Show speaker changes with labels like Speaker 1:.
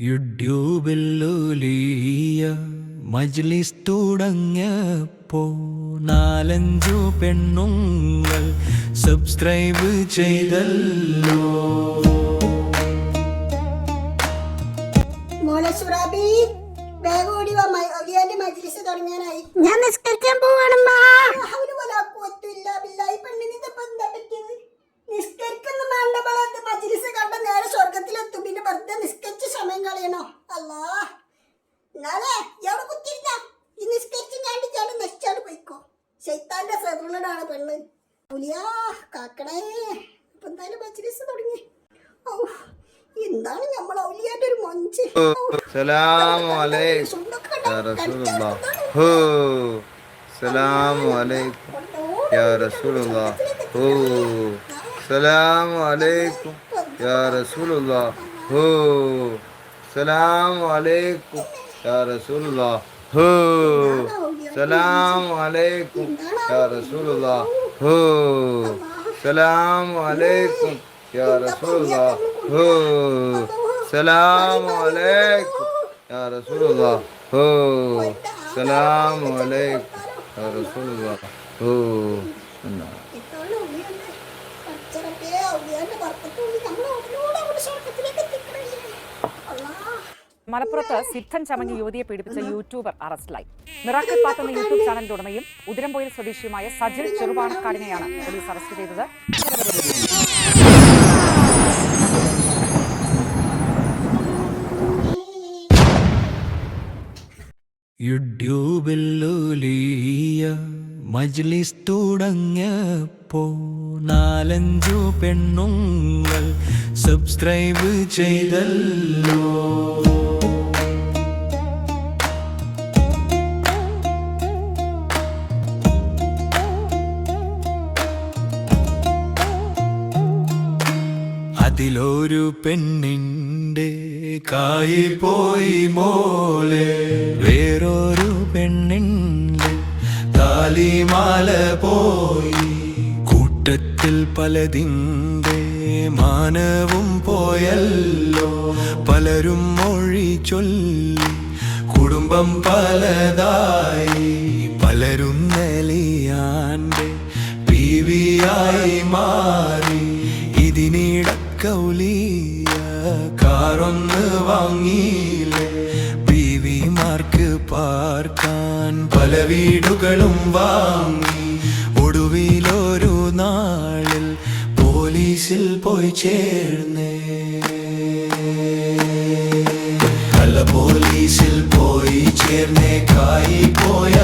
Speaker 1: യൂട്യൂബിലൂലിയ മജ്ലിസ് തുടങ്ങിയപ്പോ 4-5 പെണ്ണുങ്ങൾ സബ്സ്ക്രൈബ് ചെയ്തല്ലോ.
Speaker 2: മോളെ സുറാബി, വേഗം ഓടി വാ, ഔലിയാന്റെ മജ്ലിസ് തുടങ്ങാനായി. ഞാൻ നിസ്കരിക്കാൻ പോവാണമ്മാ. നിസ്കരിക്കൊന്നും വേണ്ട മോളെ, മജ്ലിസ് കണ്ട നേരെ സ്വർഗത്തിലെത്തും. പിന്നെ വെറുതെ നിസ്കരിച്ച് സമയം കളയണോ? അല്ലാ, എന്നാലേ എവിടെ കുത്തിരുന്ന ഈ നിസ്കരിച്ച് ഞാണ്ട് നശിച്ചാട് പോയിക്കോ. ശൈത്താന്റെ സെറുള്ളടാണ് പെണ്ണ്. ഔലിയാ കാക്കണേ. ഇപ്പൊ എന്തായാലും മജ്ലിസ് തുടങ്ങി. ഓ, എന്താണ് നമ്മൾ ഔലിയാന്റെ ഒരു മൊഞ്ച്.
Speaker 3: സലാമു അലൈക്കും യാ റസൂലുള്ളാഹ്. ഹോ സലാമു അലൈക്കും യാ റസൂലുള്ളാഹ്. ഹോ സലാമു അലൈക്കും യാ റസൂലുള്ളാഹ്. ഹോ സലാമു അലൈക്കും യാ റസൂലുള്ളാഹ്. ഹോ സലാമു അലൈക്കും യാ റസൂലുള്ളാഹ്. ഹോ സലാമു അലൈക്കും യാ റസൂലുള്ളാഹ്. ഹോ സലാമു അലൈക്കും യാ റസൂലുള്ളാഹ്. ഹോ സലാമു അലൈക്കും യാ റസൂലുള്ളാഹ്. ഹോ
Speaker 4: മലപ്പുറത്ത് സിദ്ധൻ ചമഞ്ഞ് യുവതിയെ പീഡിപ്പിച്ച യൂട്യൂബർ അറസ്റ്റിലായി. മിറാക്കിൾ പാത്ത് എന്ന യൂട്യൂബ് ചാനലിന്റെ ഉടമയും ഉദിരംപോയിൽ സ്വദേശിയുമായ സജിൽ ചെറുപാണക്കാടിനെയാണ് പോലീസ് അറസ്റ്റ് ചെയ്തത്.
Speaker 1: യൂട്യൂബിലൂലിയ മജ്ലിസ് തുടങ്ങിയപ്പോ 4-5 പെണ്ണുങ്ങൾ സബ്സ്ക്രൈബ് ചെയ്തല്ലോ. അതിലൊരു പെണ്ണിൻ്റെ കായി പോയി മോളെ, വേറൊരു പെണ്ണിൻ്റെ താലിമാല പോയി. കൂട്ടത്തിൽ പലതിൻ്റെ മാനവും പോയല്ലോ. പലരും മൊഴി ചൊല്ലി കുടുംബം പലതായി. പലരും നെലിയാൻ്റെ ബീവിയായി മാറി. ഇതിനിടക്കൗലിയ കാറൊന്ന് വാങ്ങിയില്ലേ, ബീവിമാർക്ക് പാർക്കാൻ പല വീടുകളും വാങ്ങി. ഒടുവിലൊരു നാളിൽ പോലീസിൽ പോയി ചേർന്നേ. പോലീസിൽ പോയി ചേർന്നേ കായി പോയ